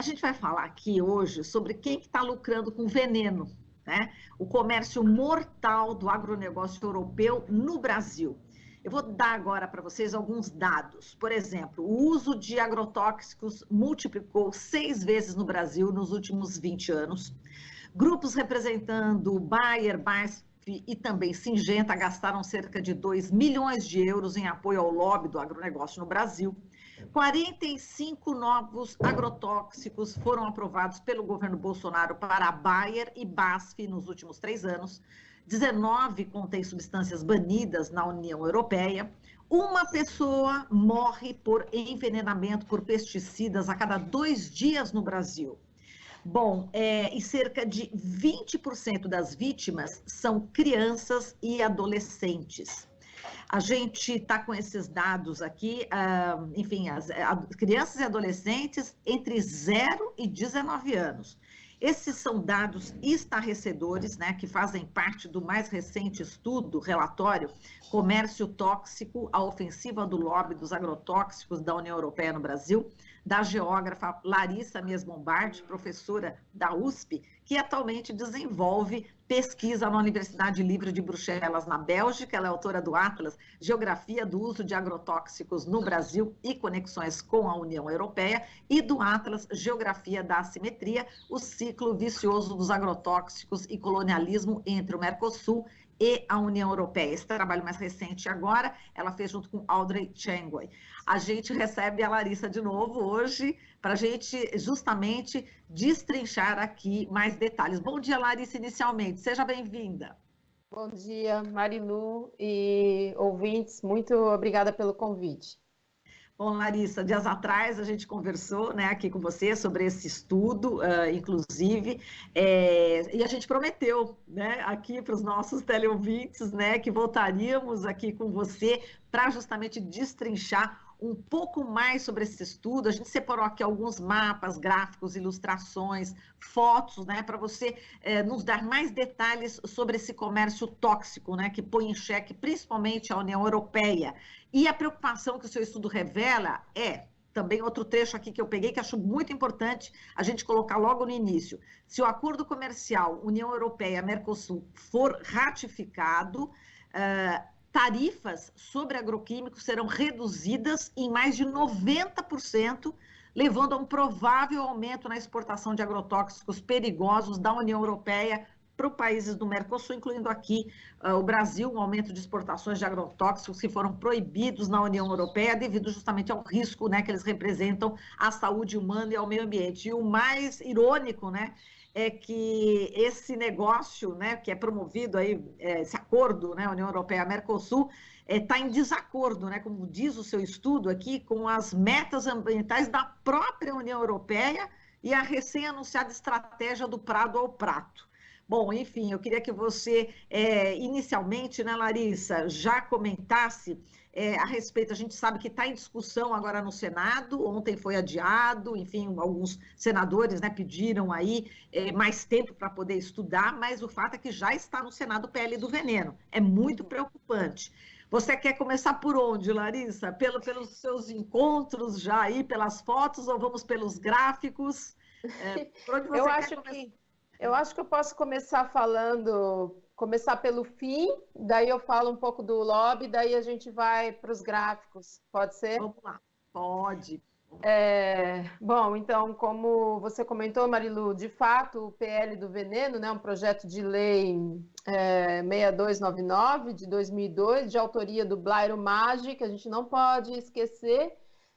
gente vai falar aqui hoje sobre quem que está lucrando com veneno, né? O comércio mortal do agronegócio europeu no Brasil. Eu vou dar agora para vocês alguns dados. Por exemplo, o uso de agrotóxicos multiplicou 6 vezes no Brasil nos últimos 20 anos. Grupos representando Bayer, BASF e também Syngenta gastaram cerca de 2 milhões de euros em apoio ao lobby do agronegócio no Brasil. 45 novos agrotóxicos foram aprovados pelo governo Bolsonaro para a Bayer e BASF nos últimos 3 anos. 19 contêm substâncias banidas na União Europeia. Uma pessoa morre por envenenamento por pesticidas a cada 2 dias no Brasil. Bom, e cerca de 20% das vítimas são crianças e adolescentes. A gente está com esses dados aqui, enfim, as crianças e adolescentes entre 0 e 19 anos. Esses são dados estarrecedores, né, que fazem parte do mais recente estudo, relatório, Comércio Tóxico, a ofensiva do lobby dos agrotóxicos da União Europeia no Brasil, da geógrafa Larissa Mies Bombardi, professora da USP, que atualmente desenvolve pesquisa na Universidade Livre de Bruxelas, na Bélgica. Ela é autora do Atlas Geografia do Uso de Agrotóxicos no Brasil e Conexões com a União Europeia, e do Atlas Geografia da Assimetria, o ciclo vicioso dos agrotóxicos e colonialismo entre o Mercosul e a União Europeia. Esse trabalho mais recente agora, ela fez junto com Audrey Changway. A gente recebe a Larissa de novo hoje, para a gente justamente destrinchar aqui mais detalhes. Bom dia, Larissa, inicialmente. Seja bem-vinda. Bom dia, Marilu e ouvintes. Muito obrigada pelo convite. Bom, Larissa, dias atrás a gente conversou, né, aqui com você sobre esse estudo, inclusive, e a gente prometeu, né, aqui para os nossos teleouvintes, né, que voltaríamos aqui com você para justamente destrinchar um pouco mais sobre esse estudo. A gente separou aqui alguns mapas, gráficos, ilustrações, fotos, né, para você nos dar mais detalhes sobre esse comércio tóxico, né, que põe em xeque principalmente a União Europeia. E a preocupação que o seu estudo revela é, também outro trecho aqui que eu peguei, que acho muito importante a gente colocar logo no início. Se o acordo comercial União Europeia-Mercosul for ratificado, tarifas sobre agroquímicos serão reduzidas em mais de 90%, levando a um provável aumento na exportação de agrotóxicos perigosos da União Europeia para os países do Mercosul, incluindo aqui o Brasil, um aumento de exportações de agrotóxicos que foram proibidos na União Europeia devido justamente ao risco, né, que eles representam à saúde humana e ao meio ambiente. E o mais irônico, né, é que esse negócio, né, que é promovido aí, esse acordo, né, União Europeia-Mercosul, está em desacordo, né, como diz o seu estudo aqui, com as metas ambientais da própria União Europeia e a recém-anunciada estratégia do Prado ao Prato. Bom, enfim, eu queria que você, inicialmente, né, Larissa, já comentasse a respeito. A gente sabe que está em discussão agora no Senado, ontem foi adiado, enfim, alguns senadores, né, pediram aí mais tempo para poder estudar, mas o fato é que já está no Senado o PL do veneno. É muito preocupante. Você quer começar por onde, Larissa? Pelos seus encontros já aí, pelas fotos, ou vamos pelos gráficos? Por onde você quer começar? Eu acho que eu posso começar começar pelo fim, daí eu falo um pouco do lobby, daí a gente vai para os gráficos, pode ser? Vamos lá, pode. Bom, então, como você comentou, Marilu, de fato, o PL do Veneno, né, um projeto de lei 6299 de 2002, de autoria do Blairo Maggi, que a gente não pode esquecer,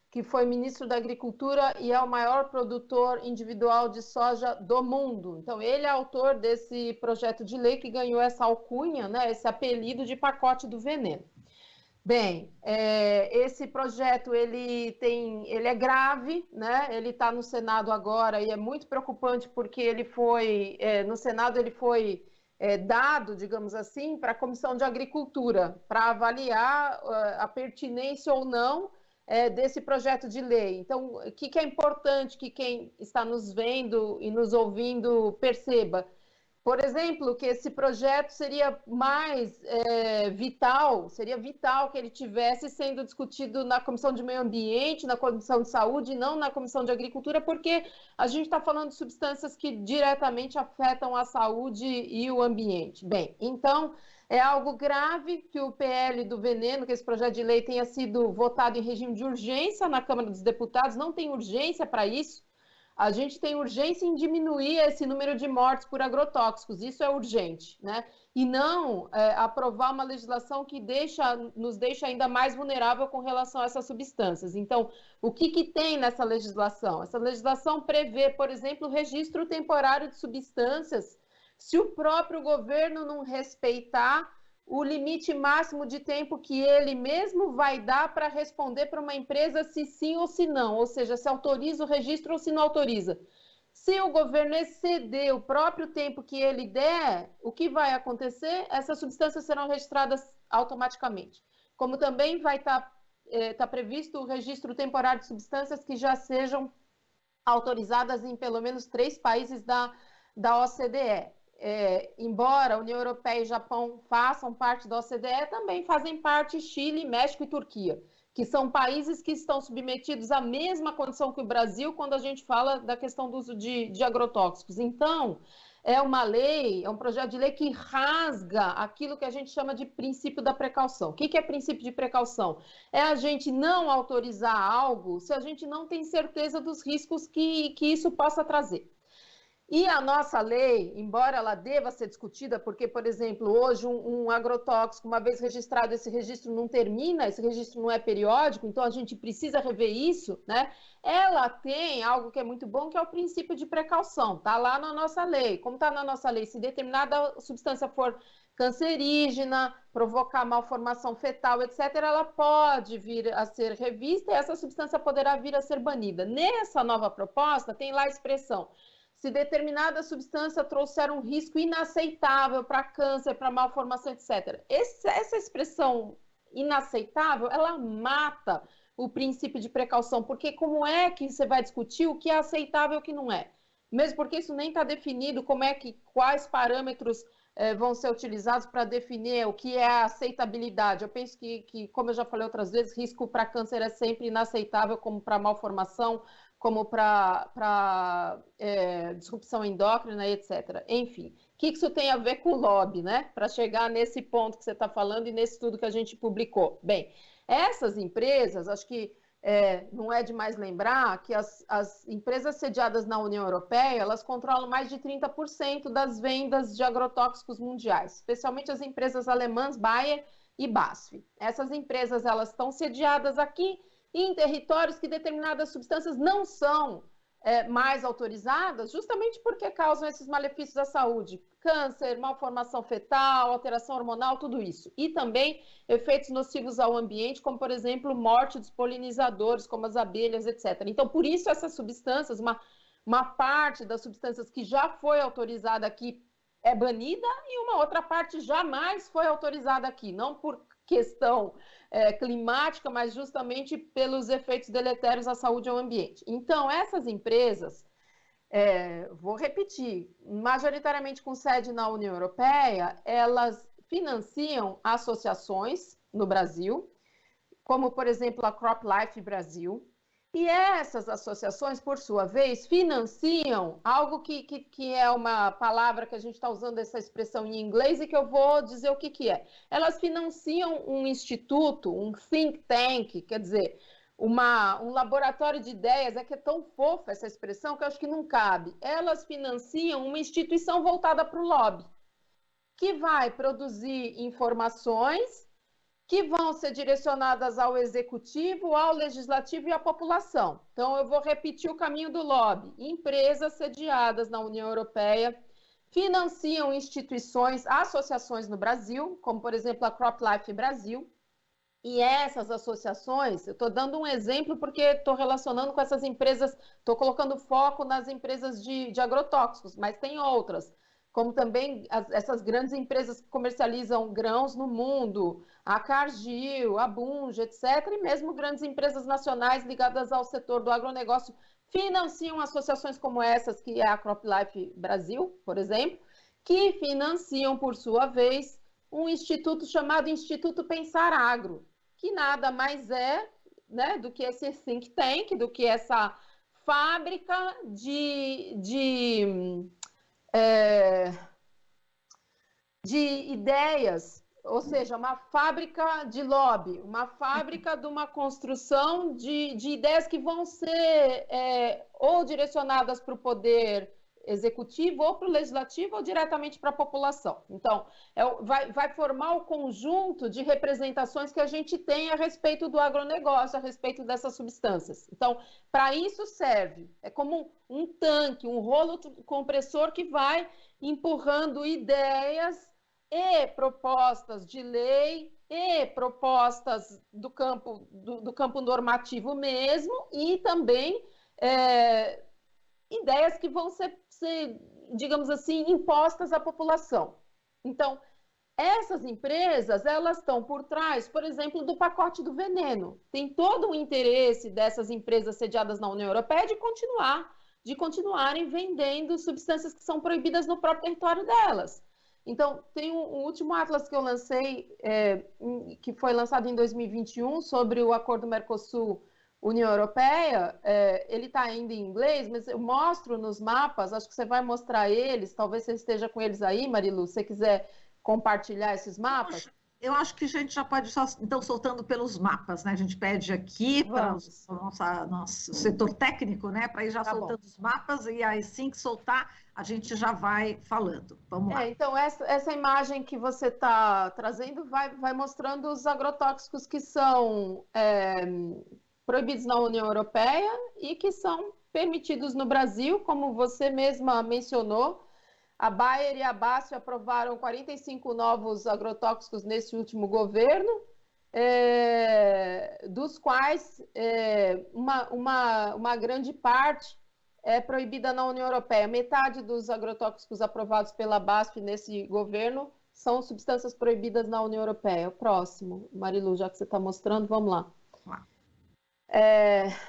que foi ministro da Agricultura e é o maior produtor individual de soja do mundo. Então, ele é autor desse projeto de lei que ganhou essa alcunha, né, esse apelido de pacote do veneno. Bem, esse projeto ele é grave, né? Ele está no Senado agora e é muito preocupante porque ele foi, no Senado ele foi dado, digamos assim, para a Comissão de Agricultura, para avaliar a pertinência ou não desse projeto de lei. Então, o que é importante que quem está nos vendo e nos ouvindo perceba? Por exemplo, que esse projeto seria mais seria vital que ele tivesse sendo discutido na Comissão de Meio Ambiente, na Comissão de Saúde, e não na Comissão de Agricultura, porque a gente está falando de substâncias que diretamente afetam a saúde e o ambiente. Bem, então, é algo grave que o PL do veneno, que esse projeto de lei tenha sido votado em regime de urgência na Câmara dos Deputados, não tem urgência para isso. A gente tem urgência em diminuir esse número de mortes por agrotóxicos, isso é urgente, né? E não aprovar uma legislação que nos deixa ainda mais vulnerável com relação a essas substâncias. Então, o que tem nessa legislação? Essa legislação prevê, por exemplo, o registro temporário de substâncias, se o próprio governo não respeitar o limite máximo de tempo que ele mesmo vai dar para responder para uma empresa se sim ou se não, ou seja, se autoriza o registro ou se não autoriza. Se o governo exceder o próprio tempo que ele der, o que vai acontecer? Essas substâncias serão registradas automaticamente. Como também vai estar previsto o registro temporário de substâncias que já sejam autorizadas em pelo menos 3 países da OCDE. Embora a União Europeia e Japão façam parte da OCDE, também fazem parte Chile, México e Turquia, que são países que estão submetidos à mesma condição que o Brasil quando a gente fala da questão do uso de agrotóxicos. Então, é uma lei, é um projeto de lei que rasga aquilo que a gente chama de princípio da precaução. O que é princípio de precaução? É a gente não autorizar algo se a gente não tem certeza dos riscos que isso possa trazer. E a nossa lei, embora ela deva ser discutida, porque, por exemplo, hoje um agrotóxico, uma vez registrado, esse registro não termina, esse registro não é periódico, então a gente precisa rever isso, né? Ela tem algo que é muito bom, que é o princípio de precaução, está lá na nossa lei. Como está na nossa lei, se determinada substância for cancerígena, provocar malformação fetal, etc., ela pode vir a ser revista e essa substância poderá vir a ser banida. Nessa nova proposta, tem lá a expressão: se determinada substância trouxer um risco inaceitável para câncer, para malformação, etc. Essa expressão inaceitável, ela mata o princípio de precaução, porque como é que você vai discutir o que é aceitável e o que não é? Mesmo porque isso nem está definido, quais parâmetros vão ser utilizados para definir o que é a aceitabilidade. Eu penso que, como eu já falei outras vezes, risco para câncer é sempre inaceitável, como para malformação, como para disrupção endócrina, etc. Enfim, o que isso tem a ver com o lobby, né? Para chegar nesse ponto que você está falando e nesse estudo que a gente publicou. Bem, essas empresas, acho que não é demais lembrar que as empresas sediadas na União Europeia, elas controlam mais de 30% das vendas de agrotóxicos mundiais, especialmente as empresas alemãs Bayer e BASF. Essas empresas, elas estão sediadas aqui em territórios que determinadas substâncias não são mais autorizadas, justamente porque causam esses malefícios à saúde, câncer, malformação fetal, alteração hormonal, tudo isso. E também efeitos nocivos ao ambiente, como, por exemplo, morte dos polinizadores, como as abelhas, etc. Então, por isso, essas substâncias, uma parte das substâncias que já foi autorizada aqui é banida e uma outra parte jamais foi autorizada aqui, não por questão climática, mas justamente pelos efeitos deletérios à saúde e ao ambiente. Então, essas empresas, vou repetir, majoritariamente com sede na União Europeia, elas financiam associações no Brasil, como, por exemplo, a CropLife Brasil, e essas associações, por sua vez, financiam algo que é uma palavra que a gente está usando essa expressão em inglês e que eu vou dizer o que é. Elas financiam um instituto, um think tank, quer dizer, um laboratório de ideias, que é tão fofa essa expressão que eu acho que não cabe. Elas financiam uma instituição voltada para o lobby, que vai produzir informações que vão ser direcionadas ao executivo, ao legislativo e à população. Então, eu vou repetir o caminho do lobby. Empresas sediadas na União Europeia financiam instituições, associações no Brasil, como, por exemplo, a CropLife Brasil. E essas associações, eu estou dando um exemplo porque estou relacionando com essas empresas, estou colocando foco nas empresas de agrotóxicos, mas tem outras, como também essas grandes empresas que comercializam grãos no mundo, a Cargill, a Bunge, etc., e mesmo grandes empresas nacionais ligadas ao setor do agronegócio financiam associações como essas, que é a CropLife Brasil, por exemplo, que financiam, por sua vez, um instituto chamado Instituto Pensar Agro, que nada mais é, né, do que esse think tank, do que essa fábrica de ideias, ou seja, uma fábrica de lobby, uma fábrica de uma construção de ideias que vão ser ou direcionadas para o poder executivo ou para o legislativo ou diretamente para a população. Então, vai formar o conjunto de representações que a gente tem a respeito do agronegócio, a respeito dessas substâncias. Então, para isso serve. É como um tanque, um rolo compressor que vai empurrando ideias e propostas de lei e propostas do campo normativo mesmo, e também ideias que vão ser, digamos assim, impostas à população. Então, essas empresas, elas estão por trás, por exemplo, do pacote do veneno. Tem todo o interesse dessas empresas sediadas na União Europeia de continuarem vendendo substâncias que são proibidas no próprio território delas. Então, tem um último atlas que eu lancei, que foi lançado em 2021, sobre o acordo Mercosul-União Europeia. Ele está ainda em inglês, mas eu mostro nos mapas, acho que você vai mostrar eles, talvez você esteja com eles aí, Marilu, se você quiser compartilhar esses mapas. Eu acho que a gente já pode estar, então, soltando pelos mapas, né? A gente pede aqui para o nosso setor técnico, né? Para ir já soltando os mapas, e aí, assim que soltar, a gente já vai falando. Vamos lá. Então, essa imagem que você está trazendo vai mostrando os agrotóxicos que são proibidos na União Europeia e que são permitidos no Brasil, como você mesma mencionou. A Bayer e a BASF aprovaram 45 novos agrotóxicos nesse último governo, dos quais uma grande parte é proibida na União Europeia. Metade dos agrotóxicos aprovados pela BASF nesse governo são substâncias proibidas na União Europeia. O próximo, Marilu, já que você está mostrando, vamos lá.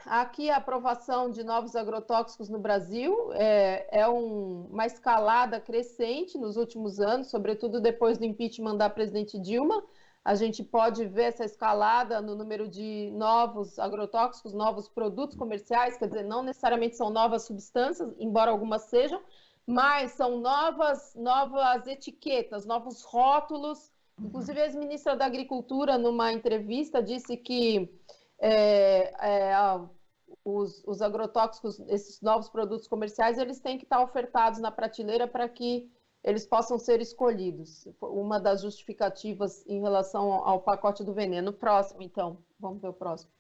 Aqui a aprovação de novos agrotóxicos no Brasil uma escalada crescente nos últimos anos, sobretudo depois do impeachment da presidente Dilma. A gente pode ver essa escalada no número de novos agrotóxicos, novos produtos comerciais, quer dizer, não necessariamente são novas substâncias, embora algumas sejam, mas são novas etiquetas, novos rótulos. Inclusive, a ex-ministra da Agricultura, numa entrevista, disse que os agrotóxicos, esses novos produtos comerciais, eles têm que estar ofertados na prateleira para que eles possam ser escolhidos. Uma das justificativas em relação ao pacote do veneno. Próximo, então. Vamos ver o próximo.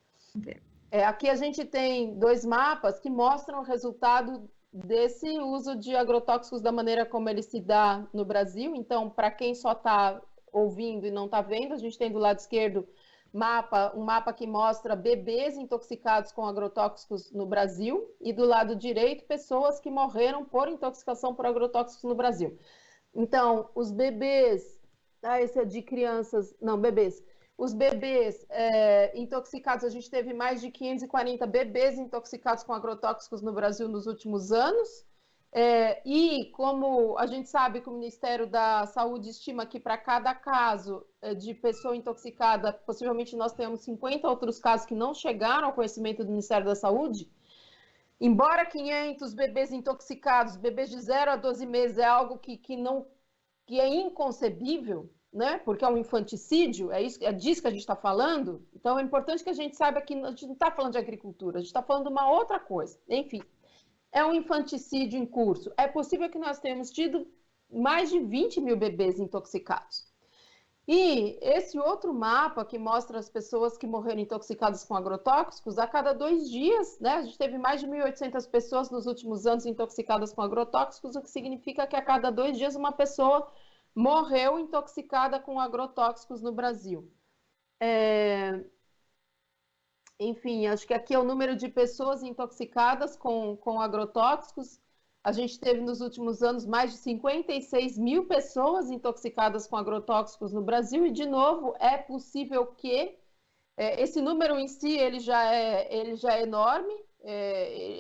Aqui a gente tem dois mapas que mostram o resultado desse uso de agrotóxicos da maneira como ele se dá no Brasil. Então, para quem só está ouvindo e não está vendo, a gente tem do lado esquerdo um mapa que mostra bebês intoxicados com agrotóxicos no Brasil, e do lado direito, pessoas que morreram por intoxicação por agrotóxicos no Brasil. Então, os bebês, esse é de crianças, não, bebês. Os bebês intoxicados, a gente teve mais de 540 bebês intoxicados com agrotóxicos no Brasil nos últimos anos. E como a gente sabe que o Ministério da Saúde estima que para cada caso de pessoa intoxicada, possivelmente nós temos 50 outros casos que não chegaram ao conhecimento do Ministério da Saúde. Embora 500 bebês intoxicados, bebês de 0 a 12 meses, é algo que é inconcebível, né? Porque é um infanticídio, é disso que a gente está falando. Então é importante que a gente saiba que a gente não está falando de agricultura, a gente está falando de uma outra coisa. Enfim. É um infanticídio em curso. É possível que nós tenhamos tido mais de 20 mil bebês intoxicados. E esse outro mapa que mostra as pessoas que morreram intoxicadas com agrotóxicos, a cada 2 dias, né, a gente teve mais de 1.800 pessoas nos últimos anos intoxicadas com agrotóxicos, o que significa que a cada 2 dias uma pessoa morreu intoxicada com agrotóxicos no Brasil. Enfim, acho que aqui é o número de pessoas intoxicadas com agrotóxicos. A gente teve nos últimos anos mais de 56 mil pessoas intoxicadas com agrotóxicos no Brasil, e, de novo, é possível que esse número em si ele já é enorme,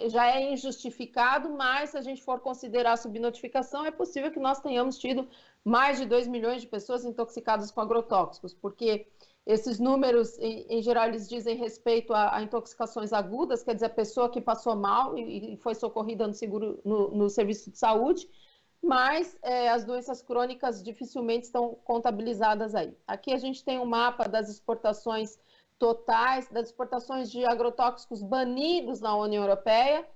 já é injustificado, mas se a gente for considerar a subnotificação, é possível que nós tenhamos tido mais de 2 milhões de pessoas intoxicadas com agrotóxicos, porque esses números, em geral, eles dizem respeito a intoxicações agudas, quer dizer, a pessoa que passou mal e foi socorrida no serviço de saúde, mas as doenças crônicas dificilmente estão contabilizadas aí. Aqui a gente tem um mapa das exportações totais, das exportações de agrotóxicos banidos na União Europeia.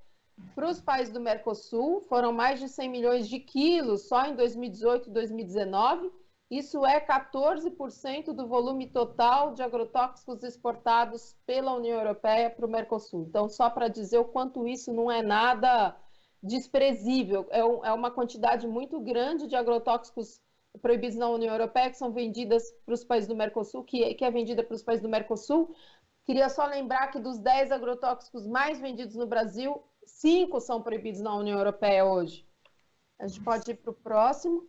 Para os países do Mercosul, foram mais de 100 milhões de quilos só em 2018 e 2019. Isso é 14% do volume total de agrotóxicos exportados pela União Europeia para o Mercosul. Então, só para dizer o quanto isso não é nada desprezível, é uma quantidade muito grande de agrotóxicos proibidos na União Europeia que são vendidas para os países do Mercosul, que é vendida para os países do Mercosul. Queria só lembrar que dos 10 agrotóxicos mais vendidos no Brasil, 5 são proibidos na União Europeia hoje. A gente pode ir para o próximo.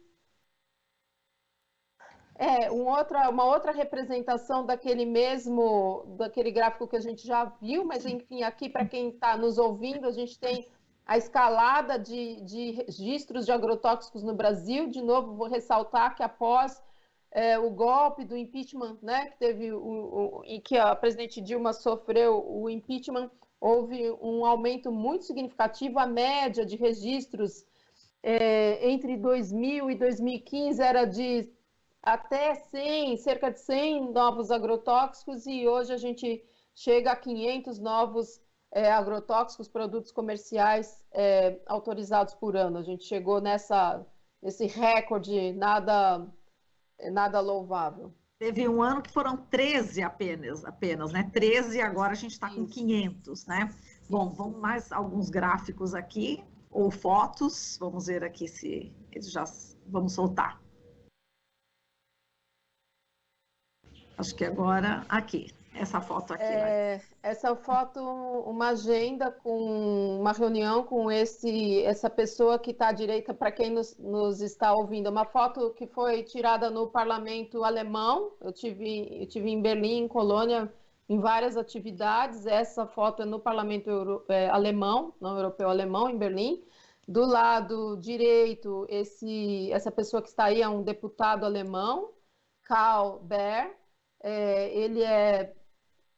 Uma outra representação daquele gráfico que a gente já viu, mas enfim, aqui para quem está nos ouvindo, a gente tem a escalada de registros de agrotóxicos no Brasil. De novo, vou ressaltar que após o golpe do impeachment, né, que teve em que a presidente Dilma sofreu o impeachment, houve um aumento muito significativo. A média de registros entre 2000 e 2015 era de até 100, cerca de 100 novos agrotóxicos, e hoje a gente chega a 500 novos agrotóxicos, produtos comerciais autorizados por ano. A gente chegou nesse recorde nada louvável. Teve um ano que foram 13 apenas, né? 13, agora a gente está com 500, né? Bom, vamos mais alguns gráficos aqui, ou fotos, vamos ver aqui se eles já... Vamos soltar. Acho que agora, aqui, essa foto aqui. Essa foto, uma agenda com uma reunião com essa pessoa que está à direita, para quem nos está ouvindo. Uma foto que foi tirada no parlamento alemão. Eu tive em Berlim, em Colônia, em várias atividades. Essa foto é no parlamento alemão, não europeu, alemão, em Berlim. Do lado direito, essa pessoa que está aí é um deputado alemão, Karl Baer. Ele é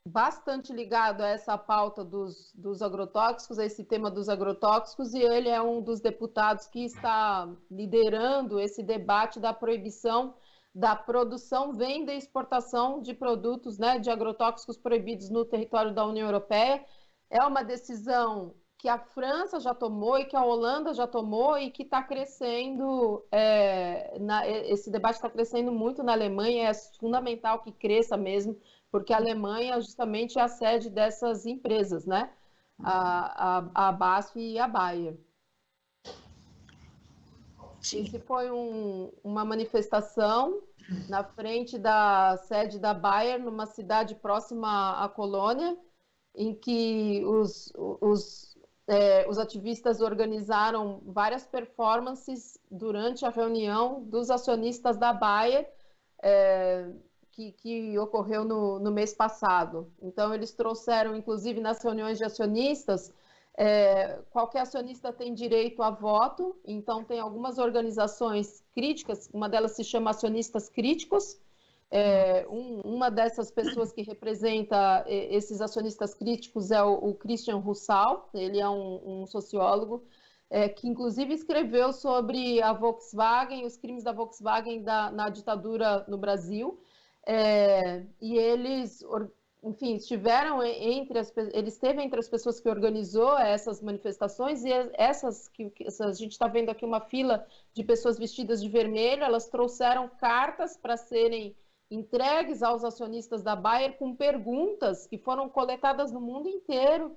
bastante ligado a essa pauta dos agrotóxicos, a esse tema dos agrotóxicos, e ele é um dos deputados que está liderando esse debate da proibição da produção, venda e exportação de produtos, né, de agrotóxicos proibidos no território da União Europeia. É uma decisão que a França já tomou e que a Holanda já tomou e que está crescendo, esse debate está crescendo muito na Alemanha. É fundamental que cresça mesmo, porque a Alemanha justamente é a sede dessas empresas, né? A BASF e a Bayer. Esse foi uma manifestação na frente da sede da Bayer, numa cidade próxima à Colônia, em que os ativistas organizaram várias performances durante a reunião dos acionistas da Bayer, que ocorreu no mês passado. Então, eles trouxeram, inclusive, nas reuniões de acionistas, qualquer acionista tem direito a voto. Então, tem algumas organizações críticas, uma delas se chama Acionistas Críticos. Uma dessas pessoas que representa esses acionistas críticos é o Christian Russell. Ele é um sociólogo que inclusive escreveu sobre a Volkswagen, os crimes da Volkswagen na ditadura no Brasil, e eles, enfim, ele esteve entre as pessoas que organizou essas manifestações, e a gente está vendo aqui uma fila de pessoas vestidas de vermelho. Elas trouxeram cartas para serem entregues aos acionistas da Bayer com perguntas que foram coletadas no mundo inteiro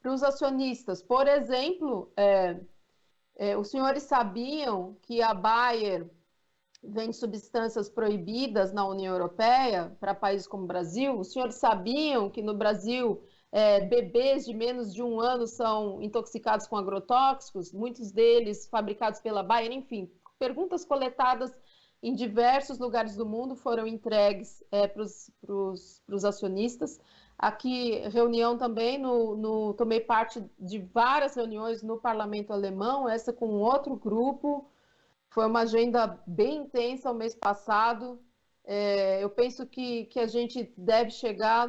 para os acionistas. Por exemplo, os senhores sabiam que a Bayer vende substâncias proibidas na União Europeia para países como o Brasil? Os senhores sabiam que no Brasil bebês de menos de 1 ano são intoxicados com agrotóxicos, muitos deles fabricados pela Bayer? Enfim, perguntas coletadas em diversos lugares do mundo foram entregues para os acionistas. aqui reunião também, tomei parte de várias reuniões no parlamento alemão, essa com outro grupo. Foi uma agenda bem intensa o mês passado. Eu penso que a gente deve chegar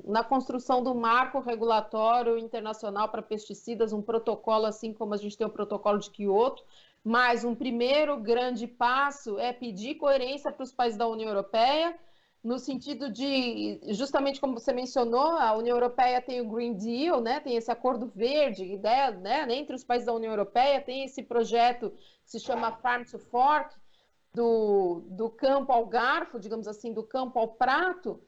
na construção do marco regulatório internacional para pesticidas, um protocolo assim como a gente tem o protocolo de Kyoto, mas um primeiro grande passo é pedir coerência para os países da União Europeia, no sentido de, justamente como você mencionou, a União Europeia tem o Green Deal, né, tem esse acordo verde, ideia, né, entre os países da União Europeia, tem esse projeto que se chama Farm to Fork, do campo ao garfo, digamos assim, do campo ao prato,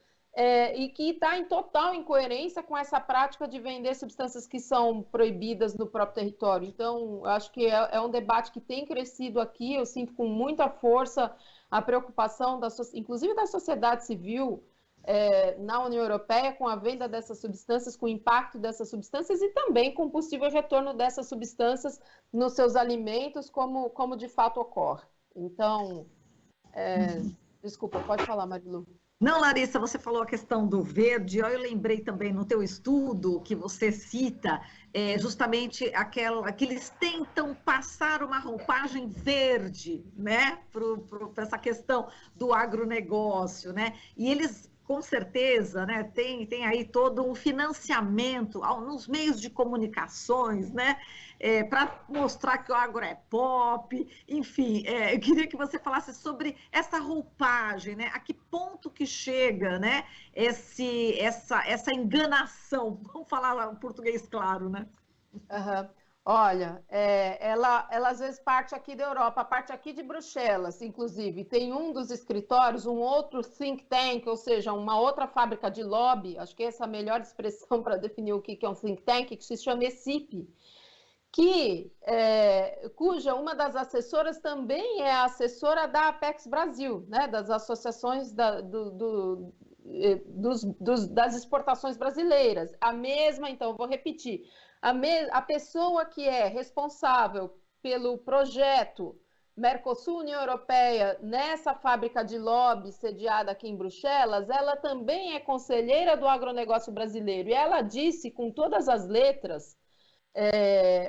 e que está em total incoerência com essa prática de vender substâncias que são proibidas no próprio território. Então, acho que é um debate que tem crescido aqui, eu sinto com muita força a preocupação, inclusive da sociedade civil na União Europeia com a venda dessas substâncias, com o impacto dessas substâncias e também com o possível retorno dessas substâncias nos seus alimentos, como de fato ocorre. Então, desculpa, pode falar, Marilu. Não, Larissa, você falou a questão do verde, eu lembrei também no teu estudo que você cita justamente que eles tentam passar uma roupagem verde, né, para essa questão do agronegócio, né, e eles com certeza, né, tem aí todo um financiamento nos meios de comunicações, né, para mostrar que o agro é pop, enfim, eu queria que você falasse sobre essa roupagem, né, a que ponto que chega, né, essa enganação, vamos falar em português claro, né? Uhum. Olha, ela às vezes parte aqui da Europa, parte aqui de Bruxelas, inclusive. Tem um dos escritórios, um outro think tank, ou seja, uma outra fábrica de lobby, acho que essa é a melhor expressão para definir o que é um think tank, que se chama ECIP, cuja uma das assessoras também é a assessora da Apex Brasil, né, das associações das exportações brasileiras. A mesma, então, vou repetir, a pessoa que é responsável pelo projeto Mercosul-União Europeia nessa fábrica de lobby sediada aqui em Bruxelas, ela também é conselheira do agronegócio brasileiro. E ela disse com todas as letras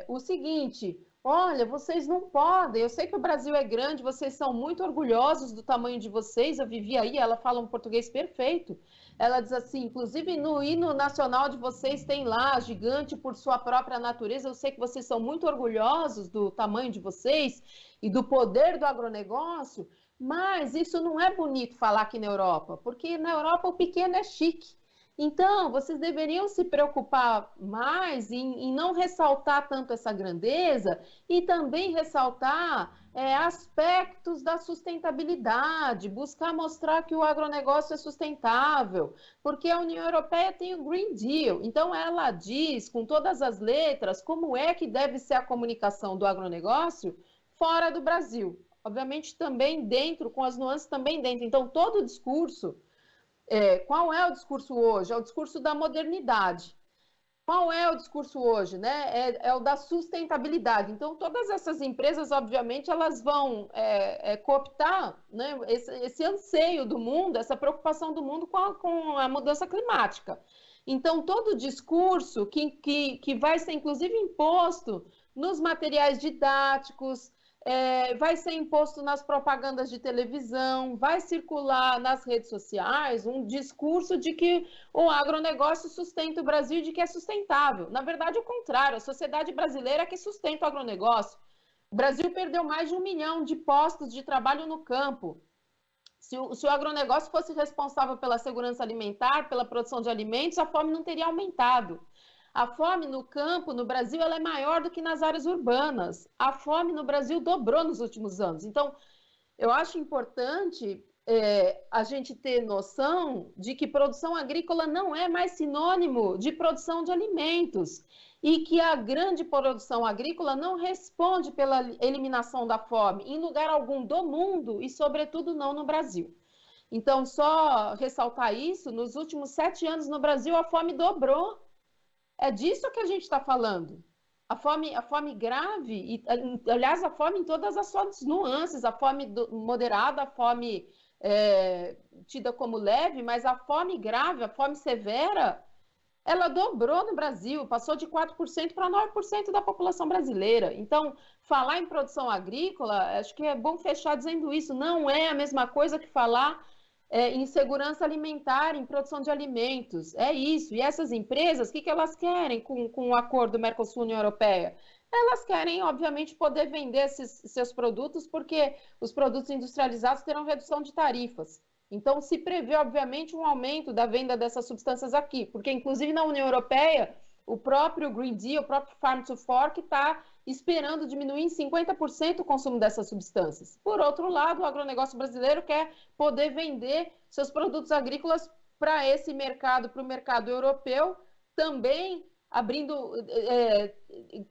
o seguinte: olha, vocês não podem, eu sei que o Brasil é grande, vocês são muito orgulhosos do tamanho de vocês, eu vivi aí, ela fala um português perfeito. Ela diz assim, inclusive no hino nacional de vocês tem lá, gigante por sua própria natureza, eu sei que vocês são muito orgulhosos do tamanho de vocês e do poder do agronegócio, mas isso não é bonito falar aqui na Europa, porque na Europa o pequeno é chique. Então, vocês deveriam se preocupar mais em não ressaltar tanto essa grandeza e também ressaltar aspectos da sustentabilidade, buscar mostrar que o agronegócio é sustentável, porque a União Europeia tem o Green Deal. Então, ela diz com todas as letras como é que deve ser a comunicação do agronegócio fora do Brasil. Obviamente, também dentro, com as nuances também dentro. Então, todo o discurso... qual é o discurso hoje? É o discurso da modernidade. Qual é o discurso hoje? Né? É o da sustentabilidade. Então, todas essas empresas, obviamente, elas vão cooptar, né, esse anseio do mundo, essa preocupação do mundo com a mudança climática. Então, todo o discurso que vai ser, inclusive, imposto nos materiais didáticos, vai ser imposto nas propagandas de televisão, vai circular nas redes sociais um discurso de que o agronegócio sustenta o Brasil e de que é sustentável. Na verdade, o contrário, a sociedade brasileira é que sustenta o agronegócio. O Brasil perdeu mais de 1 milhão de postos de trabalho no campo. Se o agronegócio fosse responsável pela segurança alimentar, pela produção de alimentos, a fome não teria aumentado. A fome no campo, no Brasil, ela é maior do que nas áreas urbanas. A fome no Brasil dobrou nos últimos anos. Então, eu acho importante a gente ter noção de que produção agrícola não é mais sinônimo de produção de alimentos e que a grande produção agrícola não responde pela eliminação da fome em lugar algum do mundo e, sobretudo, não no Brasil. Então, só ressaltar isso, nos últimos 7 anos no Brasil, a fome dobrou. É disso que a gente está falando. A fome grave, e, aliás, a fome em todas as suas nuances, a fome moderada, a fome tida como leve, mas a fome grave, a fome severa, ela dobrou no Brasil, passou de 4% para 9% da população brasileira. Então, falar em produção agrícola, acho que é bom fechar dizendo isso, não é a mesma coisa que falar em segurança alimentar, em produção de alimentos. É isso. E essas empresas, o que elas querem com o acordo Mercosul-União Europeia? Elas querem, obviamente, poder vender seus produtos, porque os produtos industrializados terão redução de tarifas. Então, se prevê, obviamente, um aumento da venda dessas substâncias aqui, porque, inclusive, na União Europeia, o próprio Green Deal, o próprio Farm to Fork está esperando diminuir em 50% o consumo dessas substâncias. Por outro lado, o agronegócio brasileiro quer poder vender seus produtos agrícolas para esse mercado, para o mercado europeu, também abrindo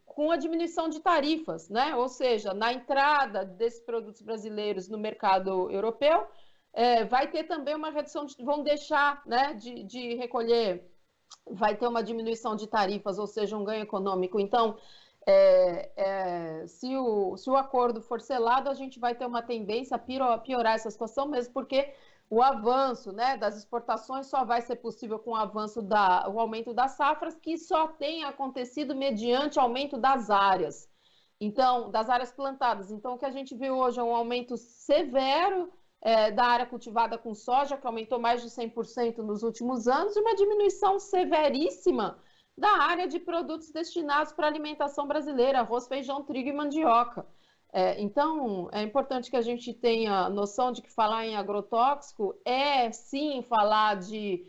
com a diminuição de tarifas, né? Ou seja, na entrada desses produtos brasileiros no mercado europeu, vai ter também uma redução, vão deixar, né, de recolher, vai ter uma diminuição de tarifas, ou seja, um ganho econômico. Então, se o acordo for selado, a gente vai ter uma tendência a piorar essa situação, mesmo porque o avanço, né, das exportações só vai ser possível com o aumento das safras, que só tem acontecido mediante aumento das áreas. Então, das áreas plantadas. Então, o que a gente viu hoje é um aumento severo da área cultivada com soja, que aumentou mais de 100% nos últimos anos, e uma diminuição severíssima da área de produtos destinados para a alimentação brasileira, arroz, feijão, trigo e mandioca. Então, é importante que a gente tenha noção de que falar em agrotóxico é, sim, falar de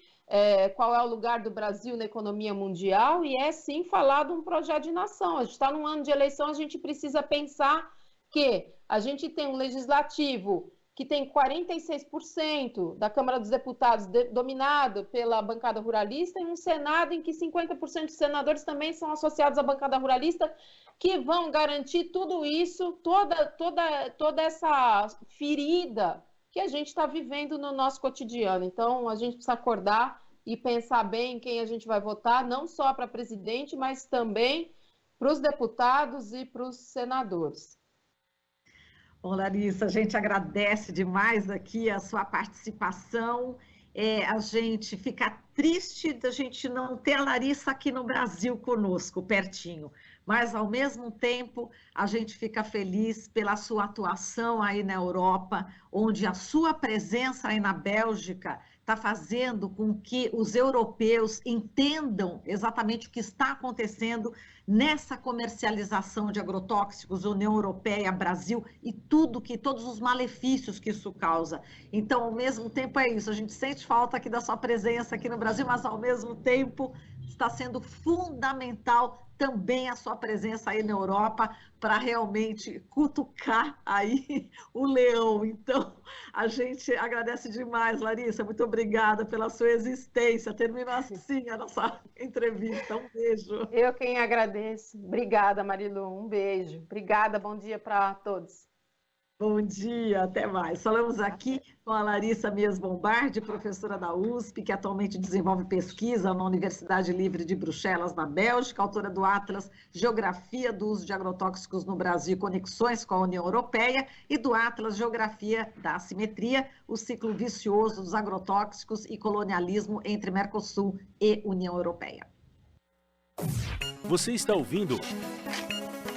qual é o lugar do Brasil na economia mundial e é, sim, falar de um projeto de nação. A gente está num ano de eleição, a gente precisa pensar que a gente tem um legislativo que tem 46% da Câmara dos Deputados dominado pela bancada ruralista, e um Senado em que 50% dos senadores também são associados à bancada ruralista, que vão garantir tudo isso, toda essa ferida que a gente está vivendo no nosso cotidiano. Então, a gente precisa acordar e pensar bem em quem a gente vai votar, não só para presidente, mas também para os deputados e para os senadores. Bom, Larissa, a gente agradece demais aqui a sua participação. A gente fica triste da gente não ter a Larissa aqui no Brasil conosco, pertinho. Mas, ao mesmo tempo, a gente fica feliz pela sua atuação aí na Europa, onde a sua presença aí na Bélgica está fazendo com que os europeus entendam exatamente o que está acontecendo nessa comercialização de agrotóxicos, União Europeia, Brasil, e todos os malefícios que isso causa. Então, ao mesmo tempo é isso, a gente sente falta aqui da sua presença aqui no Brasil, mas ao mesmo tempo está sendo fundamental também a sua presença aí na Europa para realmente cutucar aí o leão. Então, a gente agradece demais, Larissa, muito obrigada pela sua existência. Termina assim a nossa entrevista. Um beijo. Eu quem agradeço. Obrigada, Marilu. Um beijo. Obrigada, bom dia para todos. Bom dia, até mais. Falamos aqui com a Larissa Mies Bombardi, professora da USP, que atualmente desenvolve pesquisa na Universidade Livre de Bruxelas, na Bélgica, autora do Atlas Geografia do Uso de Agrotóxicos no Brasil e Conexões com a União Europeia e do Atlas Geografia da Assimetria, o ciclo vicioso dos agrotóxicos e colonialismo entre Mercosul e União Europeia. Você está ouvindo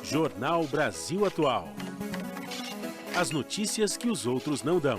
Jornal Brasil Atual. As notícias que os outros não dão.